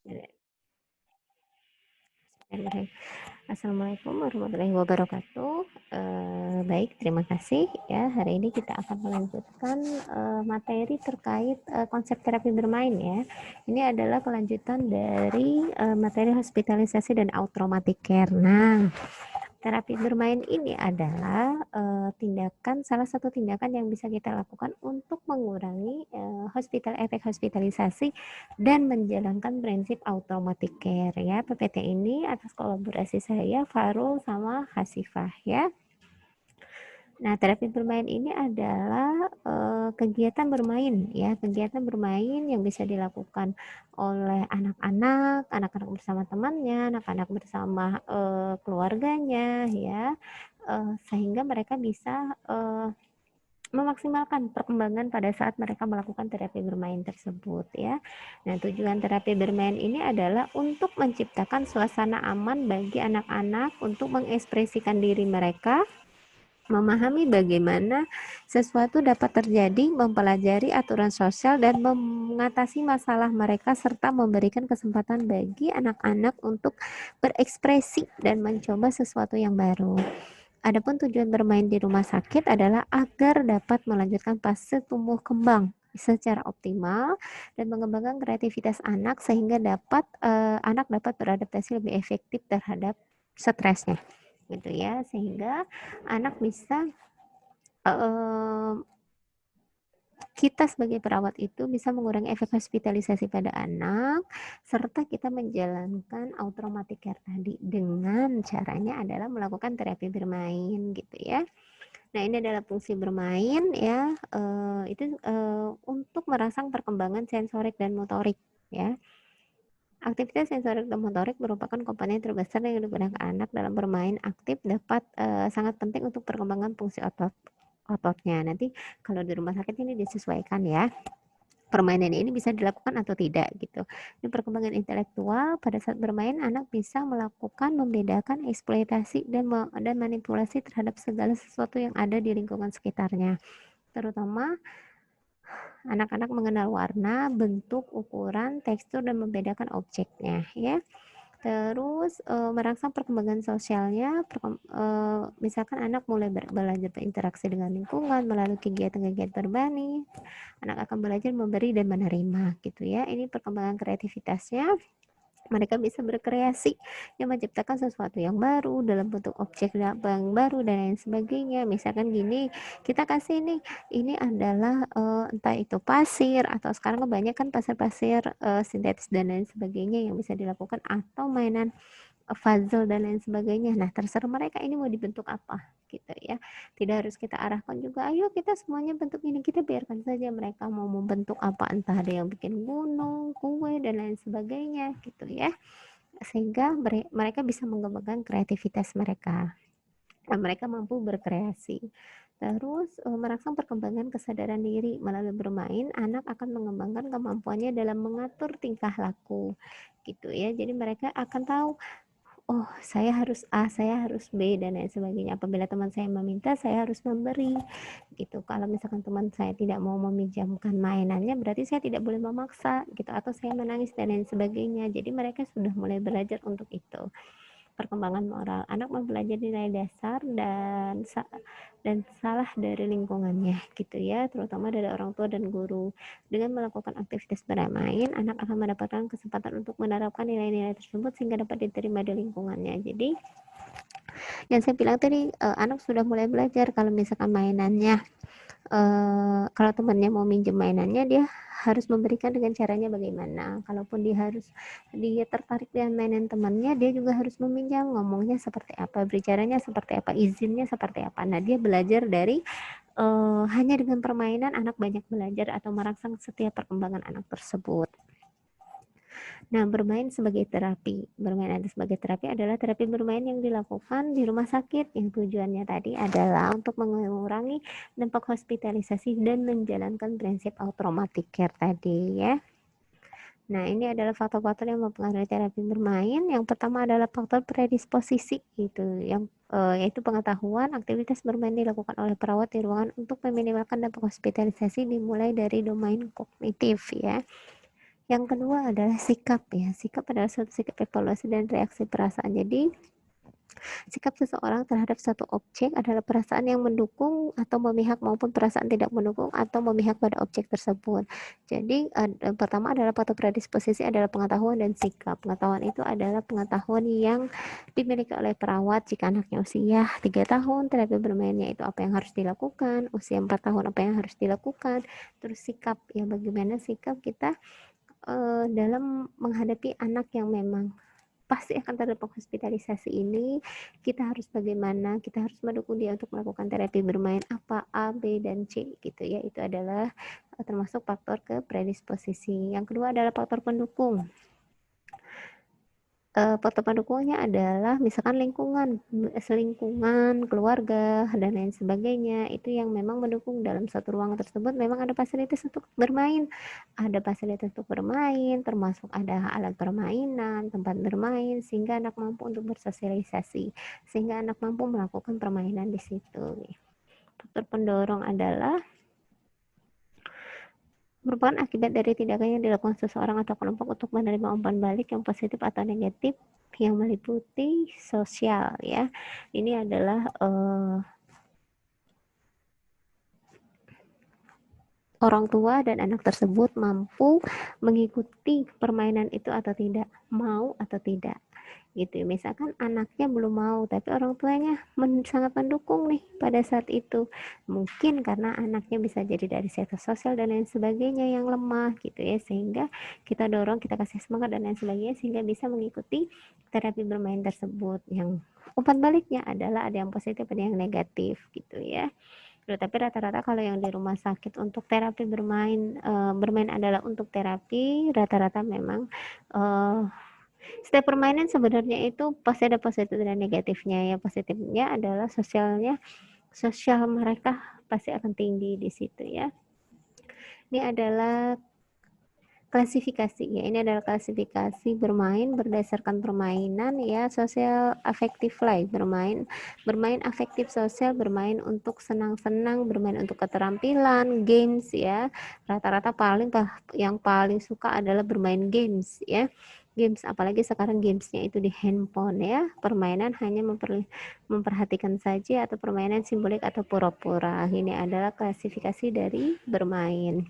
Bismillahirrahmanirrahim. Assalamualaikum warahmatullahi wabarakatuh. Baik, terima kasih ya. Hari ini kita akan melanjutkan materi terkait konsep terapi bermain ya. Ini adalah kelanjutan dari materi hospitalisasi dan automatic care. Nah, terapi bermain ini adalah salah satu tindakan yang bisa kita lakukan untuk mengurangi efek hospitalisasi dan menjalankan prinsip automatic care ya. PPT ini atas kolaborasi saya, Farul sama Hasifah ya. Nah, terapi bermain ini adalah kegiatan bermain ya, kegiatan bermain yang bisa dilakukan oleh anak-anak, anak-anak bersama temannya, anak-anak bersama keluarganya ya, sehingga mereka bisa memaksimalkan perkembangan pada saat mereka melakukan terapi bermain tersebut ya. Nah, tujuan terapi bermain ini adalah untuk menciptakan suasana aman bagi anak-anak untuk mengekspresikan diri mereka, memahami bagaimana sesuatu dapat terjadi, mempelajari aturan sosial dan mengatasi masalah mereka, serta memberikan kesempatan bagi anak-anak untuk berekspresi dan mencoba sesuatu yang baru. Adapun tujuan bermain di rumah sakit adalah agar dapat melanjutkan fase tumbuh kembang secara optimal dan mengembangkan kreativitas anak sehingga anak dapat beradaptasi lebih efektif terhadap stresnya gitu ya, sehingga anak bisa kita sebagai perawat itu bisa mengurangi efek hospitalisasi pada anak, serta kita menjalankan automatic care tadi dengan caranya adalah melakukan terapi bermain gitu ya. Nah, ini adalah fungsi bermain ya, untuk merangsang perkembangan sensorik dan motorik ya. Aktivitas sensorik dan motorik merupakan komponen terbesar yang digunakan anak dalam bermain aktif, sangat penting untuk perkembangan fungsi ototnya. Nanti kalau di rumah sakit ini disesuaikan ya. Permainan ini bisa dilakukan atau tidak gitu. Ini perkembangan intelektual, pada saat bermain anak bisa melakukan membedakan eksploitasi dan manipulasi terhadap segala sesuatu yang ada di lingkungan sekitarnya. Terutama anak-anak mengenal warna, bentuk, ukuran, tekstur dan membedakan objeknya ya. Terus merangsang perkembangan sosialnya, misalkan anak mulai belajar berinteraksi dengan lingkungan melalui kegiatan-kegiatan berbani, anak akan belajar memberi dan menerima gitu ya. Ini perkembangan kreativitasnya, mereka bisa berkreasi yang menciptakan sesuatu yang baru dalam bentuk objek yang baru dan lain sebagainya. Misalkan gini, kita kasih nih, ini adalah entah itu pasir atau sekarang kebanyakan pasir-pasir sintetis dan lain sebagainya yang bisa dilakukan, atau mainan puzzle dan lain sebagainya. Nah, terserah mereka ini mau dibentuk apa gitu ya. Tidak harus kita arahkan juga, ayo kita semuanya bentuk ini, kita biarkan saja mereka mau membentuk apa, entah ada yang bikin gunung, kue dan lain sebagainya gitu ya. Sehingga mereka bisa mengembangkan kreativitas mereka. Dan mereka mampu berkreasi. Terus merangsang perkembangan kesadaran diri. Melalui bermain, anak akan mengembangkan kemampuannya dalam mengatur tingkah laku gitu ya. Jadi mereka akan tahu, oh saya harus A, saya harus B dan lain sebagainya. Apabila teman saya meminta, saya harus memberi gitu. Kalau misalkan teman saya tidak mau meminjamkan mainannya, berarti saya tidak boleh memaksa gitu, atau saya menangis dan lain sebagainya. Jadi mereka sudah mulai belajar untuk itu. Perkembangan moral, anak mempelajari nilai dasar dan salah dari lingkungannya gitu ya, terutama dari orang tua dan guru. Dengan melakukan aktivitas bermain, anak akan mendapatkan kesempatan untuk menerapkan nilai-nilai tersebut sehingga dapat diterima di lingkungannya. Jadi yang saya bilang tadi, anak sudah mulai belajar kalau misalkan mainannya, kalau temannya mau minjem mainannya, dia harus memberikan dengan caranya bagaimana. Kalaupun dia tertarik dengan mainan temannya, dia juga harus meminjam, ngomongnya seperti apa, bicaranya seperti apa, izinnya seperti apa. Nah, dia belajar dari hanya dengan permainan anak banyak belajar atau merangsang setiap perkembangan anak tersebut. Nah, bermain sebagai terapi. Bermain sebagai terapi adalah terapi bermain yang dilakukan di rumah sakit, yang tujuannya tadi adalah untuk mengurangi dampak hospitalisasi dan menjalankan prinsip automatic care tadi ya. Nah, ini adalah faktor-faktor yang mempengaruhi terapi bermain. Yang pertama adalah faktor predisposisi gitu, yaitu pengetahuan aktivitas bermain dilakukan oleh perawat di ruangan untuk meminimalkan dampak hospitalisasi dimulai dari domain kognitif ya. Yang kedua adalah sikap ya. Sikap adalah suatu sikap evaluasi dan reaksi perasaan. Jadi sikap seseorang terhadap satu objek adalah perasaan yang mendukung atau memihak maupun perasaan tidak mendukung atau memihak pada objek tersebut. Jadi pertama adalah faktor predisposisi adalah pengetahuan dan sikap. Pengetahuan itu adalah pengetahuan yang dimiliki oleh perawat jika anaknya usia 3 tahun, terapi bermainnya itu apa yang harus dilakukan, usia 4 tahun apa yang harus dilakukan, terus sikap ya bagaimana sikap kita dalam menghadapi anak yang memang pasti akan terdampak hospitalisasi ini, kita harus bagaimana, kita harus mendukung dia untuk melakukan terapi bermain apa A, B, dan C gitu ya. Itu adalah termasuk faktor ke predisposisi. Yang kedua adalah faktor pendukung. Faktor pendukungnya adalah misalkan lingkungan, selingkungan, keluarga, dan lain sebagainya. Itu yang memang mendukung dalam satu ruangan tersebut memang ada fasilitas untuk bermain. Ada fasilitas untuk bermain, termasuk ada alat permainan, tempat bermain, sehingga anak mampu untuk bersosialisasi, sehingga anak mampu melakukan permainan di situ. Faktor pendorong adalah merupakan akibat dari tindakan yang dilakukan seseorang atau kelompok untuk menerima umpan balik yang positif atau negatif yang meliputi sosial ya. Ini adalah orang tua dan anak tersebut mampu mengikuti permainan itu atau tidak, mau atau tidak gitu. Misalkan anaknya belum mau tapi orang tuanya sangat mendukung nih pada saat itu, mungkin karena anaknya bisa jadi dari status sosial dan lain sebagainya yang lemah gitu ya, sehingga kita dorong, kita kasih semangat dan lain sebagainya sehingga bisa mengikuti terapi bermain tersebut. Yang umpan baliknya adalah ada yang positif ada yang negatif gitu ya. Tapi rata-rata kalau yang di rumah sakit untuk terapi bermain, bermain adalah untuk terapi, rata-rata memang setiap permainan sebenarnya itu pasti ada positif dan negatifnya ya. Positifnya adalah sosial mereka pasti akan tinggi di situ ya. Ini adalah klasifikasi ya. Ini adalah klasifikasi bermain berdasarkan permainan ya, sosial afektif life, bermain afektif sosial, bermain untuk senang-senang, bermain untuk keterampilan, games ya. Rata-rata yang paling suka adalah bermain games ya. Games, apalagi sekarang gamesnya itu di handphone ya. Permainan hanya memperhatikan saja atau permainan simbolik atau pura-pura. Ini adalah klasifikasi dari bermain.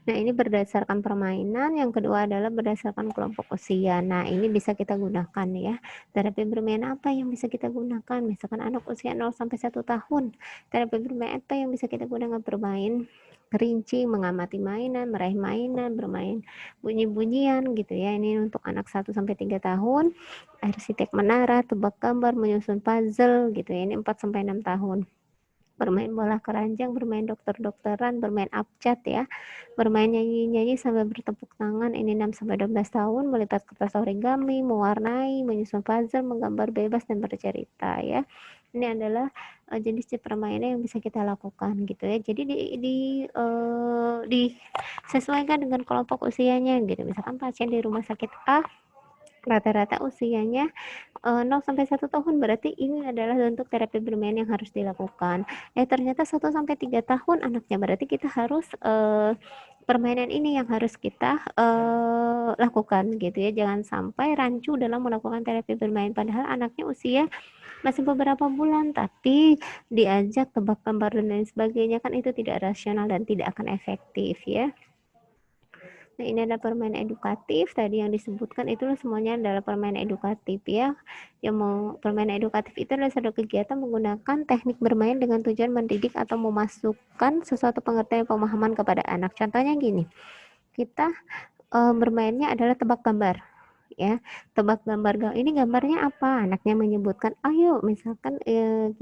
Nah, ini berdasarkan permainan, yang kedua adalah berdasarkan kelompok usia. Nah, ini bisa kita gunakan ya. Terapi bermain apa yang bisa kita gunakan? Misalkan anak usia 0 sampai 1 tahun. Terapi bermain apa yang bisa kita gunakan? Bermain rinci, mengamati mainan, meraih mainan, bermain bunyi-bunyian gitu ya. Ini untuk anak 1 sampai 3 tahun. Arsitek menara, tebak gambar, menyusun puzzle gitu ya. Ini 4 sampai 6 tahun. Bermain bola keranjang, bermain dokter-dokteran, bermain abjad ya, bermain nyanyi-nyanyi sambil bertepuk tangan, ini 6 sampai 12 tahun, melipat kertas origami, mewarnai, menyusun puzzle, menggambar bebas dan bercerita ya. Ini adalah jenis permainan yang bisa kita lakukan gitu ya. Jadi disesuaikan dengan kelompok usianya gitu. Misalkan pasien di rumah sakit A rata-rata usianya 0 sampai 1 tahun, berarti ini adalah bentuk terapi bermain yang harus dilakukan. Ternyata 1 sampai 3 tahun anaknya, berarti kita harus permainan ini yang harus kita lakukan gitu ya. Jangan sampai rancu dalam melakukan terapi bermain padahal anaknya usia masih beberapa bulan tapi diajak tebak gambar dan lain sebagainya, kan itu tidak rasional dan tidak akan efektif ya. Nah, ini ada permainan edukatif, tadi yang disebutkan itu semuanya adalah permainan edukatif ya. Yang mau permainan edukatif itu adalah satu kegiatan menggunakan teknik bermain dengan tujuan mendidik atau memasukkan sesuatu pengertian pemahaman kepada anak. Contohnya gini, kita bermainnya adalah tebak gambar ya, tebak gambar. Ini gambarnya apa? Anaknya menyebutkan, ayo misalkan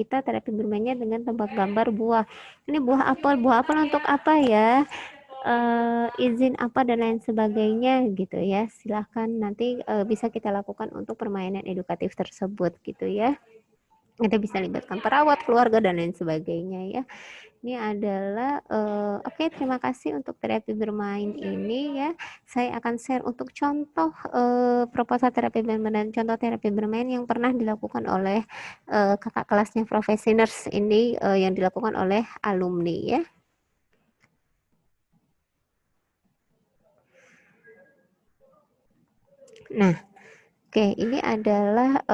kita terapi bermainnya dengan tebak gambar buah. Ini buah apel untuk apa ya? Izin apa dan lain sebagainya gitu ya. Silahkan nanti bisa kita lakukan untuk permainan edukatif tersebut gitu ya. Kita bisa libatkan perawat, keluarga dan lain sebagainya ya. Ini adalah oke, terima kasih untuk terapi bermain ini ya. Saya akan share untuk contoh proposal terapi bermain dan contoh terapi bermain yang pernah dilakukan oleh kakak kelasnya Professioners ini yang dilakukan oleh alumni ya. Nah, oke, ini adalah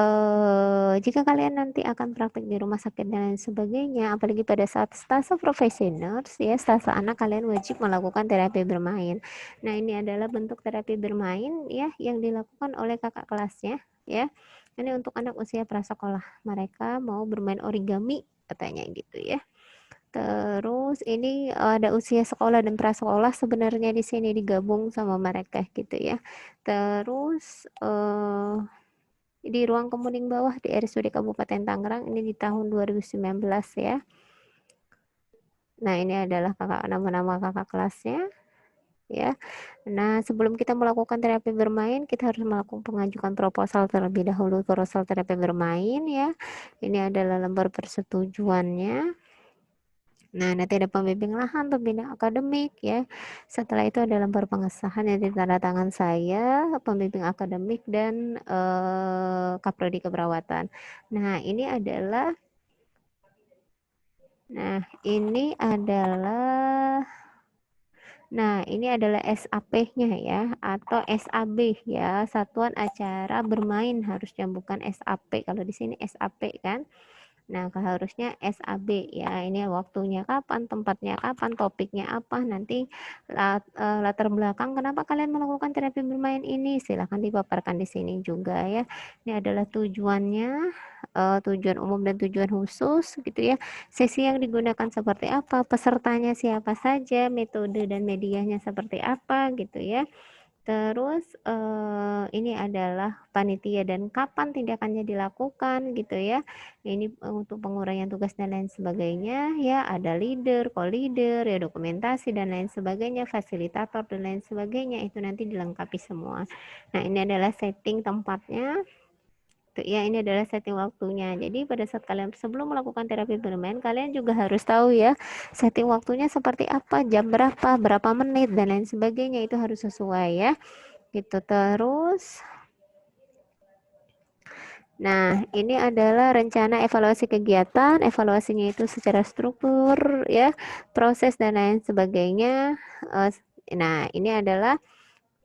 jika kalian nanti akan praktik di rumah sakit dan lain sebagainya, apalagi pada saat stase profesional, ya stase anak, kalian wajib melakukan terapi bermain. Nah, ini adalah bentuk terapi bermain ya yang dilakukan oleh kakak kelasnya ya. Ini untuk anak usia prasekolah, mereka mau bermain origami katanya gitu ya. Terus ini ada usia sekolah dan prasekolah sebenarnya di sini digabung sama mereka gitu ya. Terus di ruang kemuning bawah di RSUD Kabupaten Tangerang ini di tahun 2019 ya. Nah, ini adalah nama-nama kakak kelasnya ya. Nah, sebelum kita melakukan terapi bermain, kita harus melakukan pengajukan proposal terlebih dahulu, proposal terapi bermain ya. Ini adalah lembar persetujuannya. Nah, nanti ada pembimbing lahan, pembimbing akademik ya. Setelah itu ada lembar pengesahan yang ditandatangan saya, pembimbing akademik dan kaprodi keperawatan. Nah, ini adalah SAP-nya ya atau SAB ya, Satuan Acara Bermain harusnya, bukan SAP. Kalau di sini SAP kan. Nah, harusnya SAB ya. Ini waktunya kapan, tempatnya kapan, topiknya apa, nanti latar belakang kenapa kalian melakukan terapi bermain ini silahkan dipaparkan di sini juga ya. Ini adalah tujuannya, tujuan umum dan tujuan khusus gitu ya. Sesi yang digunakan seperti apa, pesertanya siapa saja, metode dan medianya seperti apa gitu ya. Terus ini adalah panitia dan kapan tindakannya dilakukan gitu ya. Ini untuk pengurangan tugas dan lain sebagainya ya. Ada leader, co-leader, ya dokumentasi dan lain sebagainya, fasilitator dan lain sebagainya. Itu nanti dilengkapi semua. Nah, ini adalah setting tempatnya. Tuh, ya, ini adalah setting waktunya. Jadi pada saat kalian sebelum melakukan terapi bermain, kalian juga harus tahu ya setting waktunya seperti apa, jam berapa, berapa menit dan lain sebagainya, itu harus sesuai ya. Gitu terus. Nah, ini adalah rencana evaluasi kegiatan, evaluasinya itu secara struktur ya, proses dan lain sebagainya. Nah, ini adalah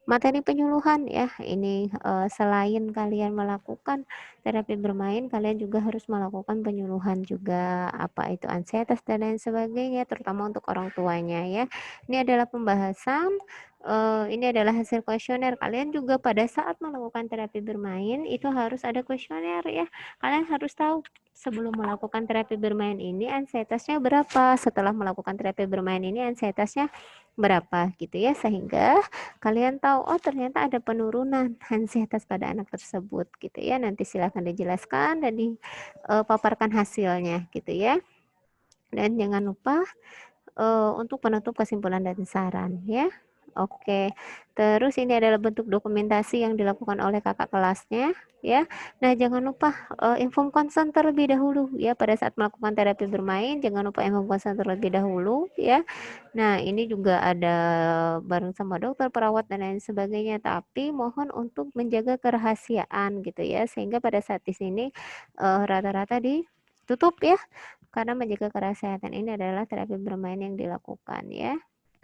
materi penyuluhan ya. Ini selain kalian melakukan terapi bermain, kalian juga harus melakukan penyuluhan juga, apa itu ansietas dan lain sebagainya, terutama untuk orang tuanya ya. Ini adalah pembahasan. Ini adalah hasil kuesioner. Kalian juga pada saat melakukan terapi bermain itu harus ada kuesioner ya. Kalian harus tahu sebelum melakukan terapi bermain ini ansietasnya berapa, setelah melakukan terapi bermain ini ansietasnya berapa gitu ya, sehingga kalian tahu oh ternyata ada penurunan ansietas pada anak tersebut gitu ya. Nanti silakan dijelaskan dan dipaparkan hasilnya gitu ya. Dan jangan lupa untuk penutup kesimpulan dan saran ya. Oke, terus ini adalah bentuk dokumentasi yang dilakukan oleh kakak kelasnya ya. Nah, jangan lupa inform konsen terlebih dahulu ya pada saat melakukan terapi bermain. Jangan lupa inform konsen terlebih dahulu ya. Nah, ini juga ada bareng sama dokter, perawat dan lain sebagainya. Tapi mohon untuk menjaga kerahasiaan gitu ya, sehingga pada saat di sini rata-rata ditutup ya. Karena menjaga kesehatan ini adalah terapi bermain yang dilakukan ya.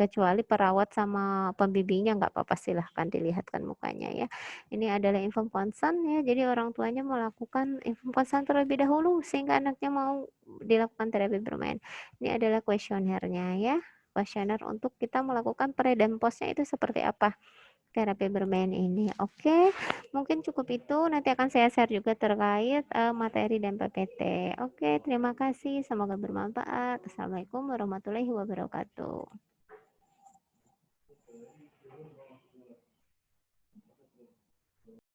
Kecuali perawat sama pembimbingnya nggak apa-apa, silahkan dilihatkan mukanya ya. Ini adalah info consent ya. Jadi orang tuanya melakukan info consent terlebih dahulu sehingga anaknya mau dilakukan terapi bermain. Ini adalah kuesionernya ya. Kuesioner untuk kita melakukan pre dan postnya itu seperti apa terapi bermain ini. Oke, mungkin cukup itu. Nanti akan saya share juga terkait materi dan PPT. Oke, terima kasih. Semoga bermanfaat. Assalamualaikum warahmatullahi wabarakatuh.